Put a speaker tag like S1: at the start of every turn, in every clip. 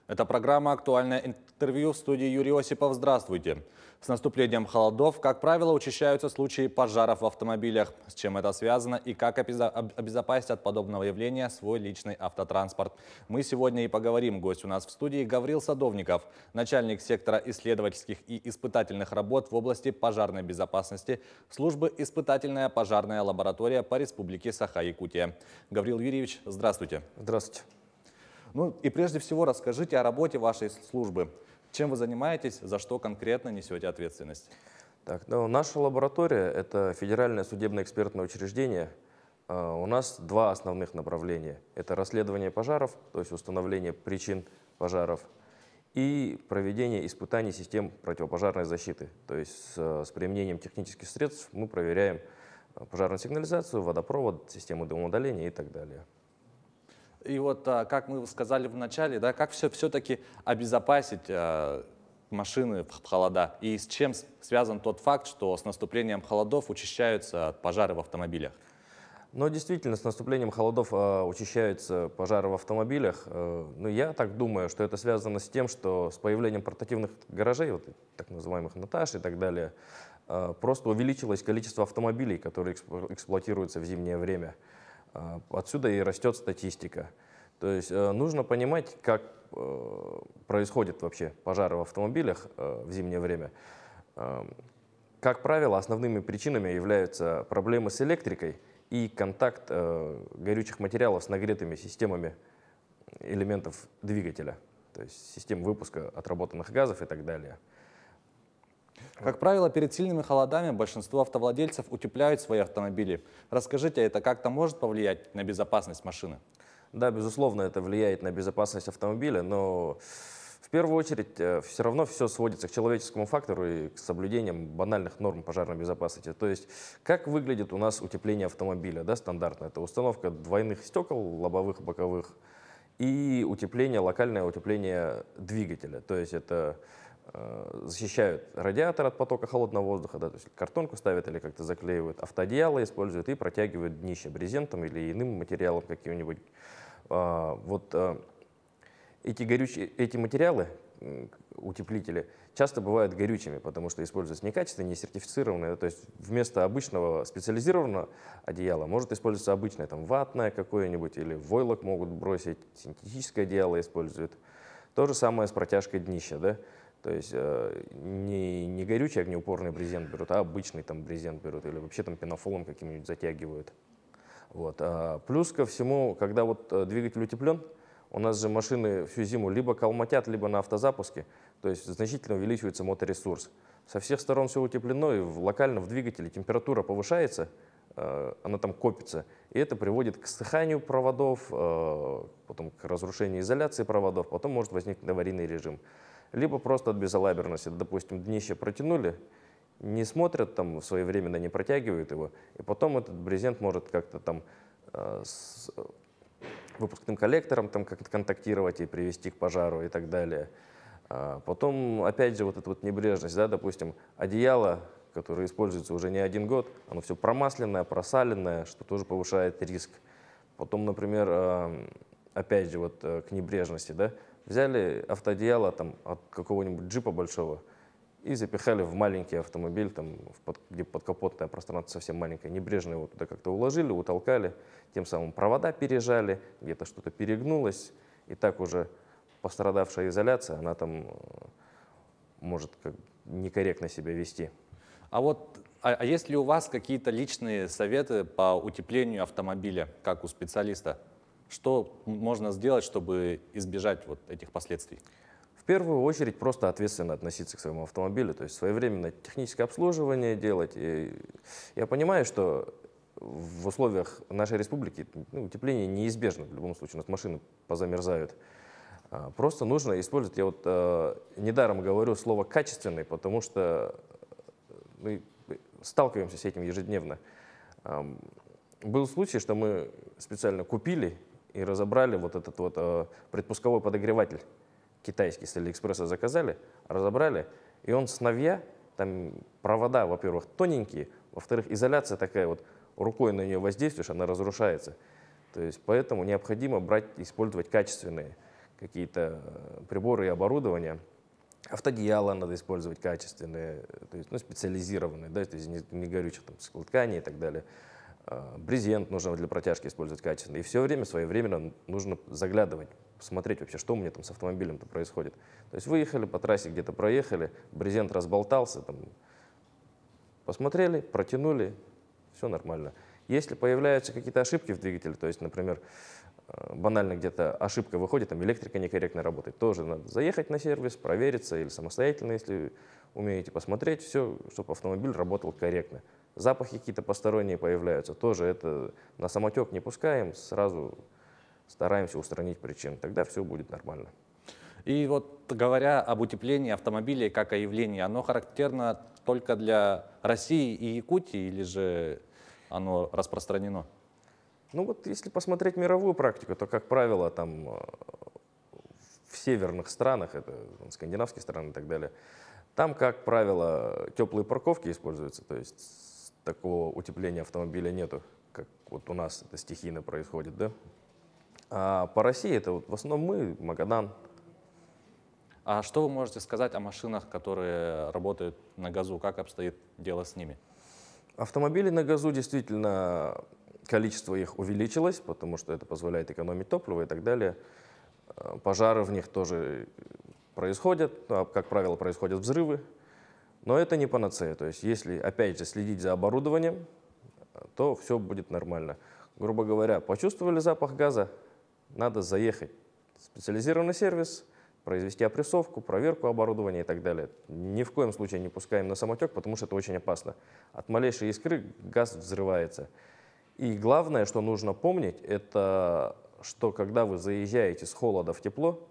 S1: Это программа «Актуальное интервью», в студии Юрий Осипов. Здравствуйте. С наступлением холодов, как правило, учащаются случаи пожаров в автомобилях. С чем это связано и как обезопасить от подобного явления свой личный автотранспорт? Мы сегодня и поговорим. Гость у нас в студии Гаврил Садовников, начальник сектора исследовательских и испытательных работ в области пожарной безопасности службы «Испытательная пожарная лаборатория» по Республике Саха-Якутия. Гаврил Юрьевич, здравствуйте.
S2: Здравствуйте.
S1: Ну и прежде всего расскажите о работе вашей службы. Чем вы занимаетесь, за что конкретно несете ответственность?
S2: Наша лаборатория – это федеральное судебно-экспертное учреждение. У нас два основных направления. Это расследование пожаров, то есть установление причин пожаров, и проведение испытаний систем противопожарной защиты. То есть с применением технических средств мы проверяем пожарную сигнализацию, водопровод, систему дымоудаления и так далее.
S1: И вот, как мы сказали в начале, да, как все-таки обезопасить машины в холода? И с чем связан тот факт, что с наступлением холодов учащаются пожары в автомобилях?
S2: Но действительно, с наступлением холодов учащаются пожары в автомобилях. Но я так думаю, что это связано с тем, что с появлением портативных гаражей, вот, так называемых «Наташ» и так далее, просто увеличилось количество автомобилей, которые эксплуатируются в зимнее время. Отсюда и растет статистика. То есть нужно понимать, как происходят вообще пожары в автомобилях в зимнее время. Как правило, основными причинами являются проблемы с электрикой и контакт горючих материалов с нагретыми системами элементов двигателя, то есть систем выпуска отработанных газов и так далее.
S1: Как правило, перед сильными холодами большинство автовладельцев утепляют свои автомобили. Расскажите, это как-то может повлиять на безопасность машины?
S2: Да, безусловно, это влияет на безопасность автомобиля, но в первую очередь все равно все сводится к человеческому фактору и к соблюдениям банальных норм пожарной безопасности. То есть, как выглядит у нас утепление автомобиля, да, стандартно? Это установка двойных стекол, лобовых и боковых, и утепление, локальное утепление двигателя. То есть, это защищают радиатор от потока холодного воздуха, да, то есть картонку ставят или как-то заклеивают, автоодеяло используют и протягивают днище брезентом или иным материалом каким-нибудь. Эти материалы, утеплители, часто бывают горючими, потому что используются некачественные, не сертифицированные. То есть вместо обычного специализированного одеяла может использоваться обычное, там, ватное какое-нибудь, или войлок могут бросить, синтетическое одеяло используют. То же самое с протяжкой днища, да? То есть не горючий огнеупорный брезент берут, а обычный там брезент берут, или вообще там пенофолом каким-нибудь затягивают. Вот. Плюс ко всему, когда вот двигатель утеплен, у нас же машины всю зиму либо калмотят, либо на автозапуске, то есть значительно увеличивается моторесурс. Со всех сторон все утеплено, и локально в двигателе температура повышается, она там копится, и это приводит к ссыханию проводов, потом к разрушению изоляции проводов, потом может возникнуть аварийный режим. Либо просто от безалаберности, допустим, днище протянули, не смотрят там своевременно, не протягивают его, и потом этот брезент может как-то там с выпускным коллектором там как-то контактировать и привести к пожару и так далее. Потом, опять же, вот эта вот небрежность, да, допустим, одеяло, которое используется уже не один год, оно все промасленное, просаленное, что тоже повышает риск. Потом, например, опять же, вот к небрежности, да, взяли автоодеяло там, от какого-нибудь джипа большого и запихали в маленький автомобиль, там, где подкапотное пространство совсем маленькое, небрежно его туда как-то уложили, утолкали, тем самым провода пережали, где-то что-то перегнулось, и так уже пострадавшая изоляция, она там может некорректно себя вести.
S1: А есть ли у вас какие-то личные советы по утеплению автомобиля, как у специалиста? Что можно сделать, чтобы избежать вот этих последствий?
S2: В первую очередь просто ответственно относиться к своему автомобилю, то есть своевременно техническое обслуживание делать. И я понимаю, что в условиях нашей республики утепление неизбежно, в любом случае у нас машины позамерзают. Просто нужно использовать, я вот недаром говорю слово «качественный», потому что мы сталкиваемся с этим ежедневно. Был случай, что мы специально купили и разобрали вот этот вот предпусковой подогреватель китайский, с Алиэкспресса заказали, разобрали, и он с новья, там провода, во-первых, тоненькие, во-вторых, изоляция такая вот, рукой на нее воздействуешь, она разрушается. То есть поэтому необходимо использовать качественные какие-то приборы и оборудование. Автоодеяла надо использовать качественные, то есть, ну, специализированные, да, то есть не горючих, там, циклоткани и так далее. Брезент нужно для протяжки использовать качественно. И все время, своевременно нужно заглядывать, смотреть вообще, что у меня там с автомобилем-то происходит. То есть выехали по трассе, где-то проехали, брезент разболтался, там, посмотрели, протянули, все нормально. Если появляются какие-то ошибки в двигателе, то есть, например, банально где-то ошибка выходит, там электрика некорректно работает, тоже надо заехать на сервис, провериться или самостоятельно, если умеете, посмотреть все, чтобы автомобиль работал корректно. Запахи какие-то посторонние появляются, тоже это на самотек не пускаем, сразу стараемся устранить причину, тогда все будет нормально.
S1: И вот говоря об утеплении автомобилей как о явлении, оно характерно только для России и Якутии или же оно распространено?
S2: Ну вот если посмотреть мировую практику, то, как правило, там в северных странах, это скандинавские страны и так далее, там, как правило, теплые парковки используются, то есть такого утепления автомобиля нету, как вот у нас это стихийно происходит, да? А по России это вот в основном мы, Магадан.
S1: А что вы можете сказать о машинах, которые работают на газу? Как обстоит дело с ними?
S2: Автомобили на газу действительно, количество их увеличилось, потому что это позволяет экономить топливо и так далее. Пожары в них тоже происходят, как правило, происходят взрывы, но это не панацея. То есть если, опять же, следить за оборудованием, то все будет нормально. Грубо говоря, почувствовали запах газа, надо заехать в специализированный сервис, произвести опрессовку, проверку оборудования и так далее. Ни в коем случае не пускаем на самотек, потому что это очень опасно. От малейшей искры газ взрывается. И главное, что нужно помнить, это что когда вы заезжаете с холода в тепло,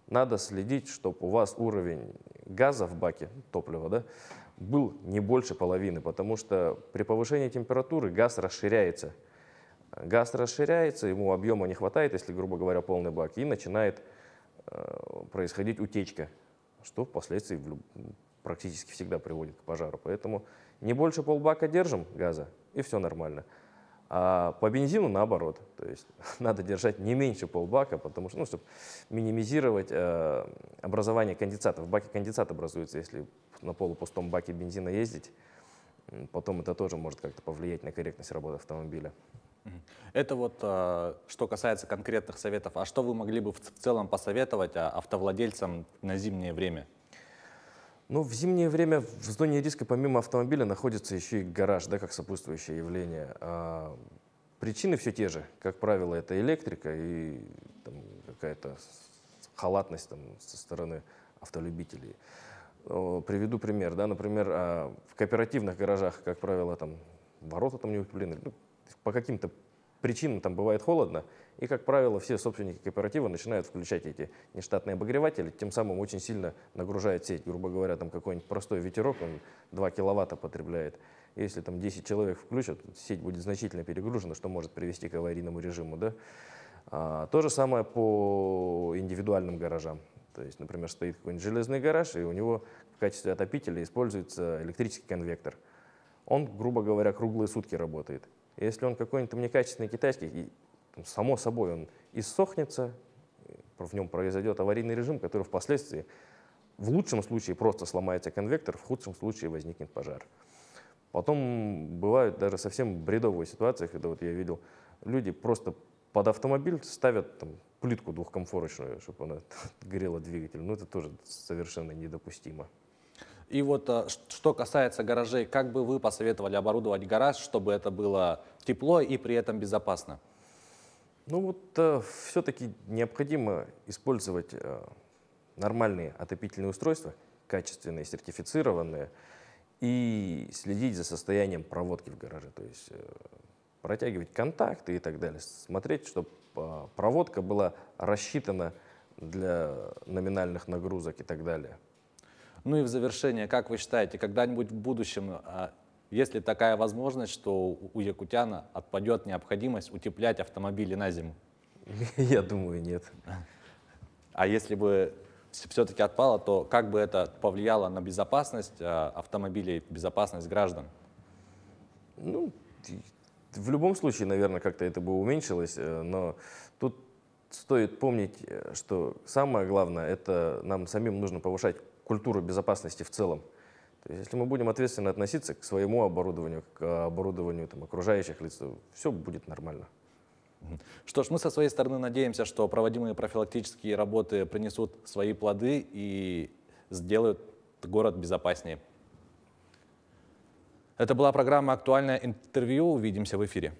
S2: надо следить, чтобы у вас уровень газа в баке, топлива, да, был не больше половины, потому что при повышении температуры газ расширяется. Газ расширяется, ему объема не хватает, если, грубо говоря, полный бак, и начинает происходить утечка, что впоследствии практически всегда приводит к пожару. Поэтому не больше полбака держим газа, и все нормально. А по бензину наоборот. То есть надо держать не меньше полбака, потому что, ну, чтобы минимизировать образование конденсата. В баке конденсат образуется, если на полупустом баке бензина ездить. Потом это тоже может как-то повлиять на корректность работы автомобиля.
S1: Это вот что касается конкретных советов. А что вы могли бы в целом посоветовать автовладельцам на зимнее время?
S2: Ну, в зимнее время в зоне риска помимо автомобиля находится еще и гараж, да, как сопутствующее явление. Причины все те же. Как правило, это электрика и какая-то халатность там, со стороны автолюбителей. Приведу пример. Да, например, в кооперативных гаражах, как правило, там, ворота там не утеплены. Ну, по каким-то причинам там бывает холодно, и, как правило, все собственники кооператива начинают включать эти нештатные обогреватели, тем самым очень сильно нагружает сеть. Грубо говоря, там какой-нибудь простой ветерок, он 2 киловатта потребляет. Если там 10 человек включат, сеть будет значительно перегружена, что может привести к аварийному режиму. Да? То же самое по индивидуальным гаражам. То есть, например, стоит какой-нибудь железный гараж, и у него в качестве отопителя используется электрический конвектор. Он, грубо говоря, круглые сутки работает. Если он какой-нибудь некачественный китайский, и, само собой он иссохнется, в нем произойдет аварийный режим, который впоследствии, в лучшем случае, просто сломается конвектор, в худшем случае возникнет пожар. Потом бывают даже совсем бредовые ситуации, когда вот я видел, люди просто под автомобиль ставят там, плитку двухкомфорочную, чтобы она грела двигатель. Ну, это тоже совершенно недопустимо.
S1: И вот что касается гаражей, как бы вы посоветовали оборудовать гараж, чтобы это было тепло и при этом безопасно?
S2: Ну вот все-таки необходимо использовать нормальные отопительные устройства, качественные, сертифицированные, и следить за состоянием проводки в гараже. То есть протягивать контакты и так далее. Смотреть, чтобы проводка была рассчитана для номинальных нагрузок и так далее.
S1: Ну и в завершение, как вы считаете, когда-нибудь в будущем, есть ли такая возможность, что у якутян отпадет необходимость утеплять автомобили на зиму?
S2: Я думаю, нет.
S1: А если бы все-таки отпало, то как бы это повлияло на безопасность автомобилей, безопасность граждан?
S2: Ну, в любом случае, наверное, как-то это бы уменьшилось, но тут стоит помнить, что самое главное, это нам самим нужно повышать культуру безопасности в целом. То есть, если мы будем ответственно относиться к своему оборудованию, к оборудованию там, окружающих лиц, то все будет нормально.
S1: Что ж, мы со своей стороны надеемся, что проводимые профилактические работы принесут свои плоды и сделают город безопаснее. Это была программа «Актуальное интервью». Увидимся в эфире.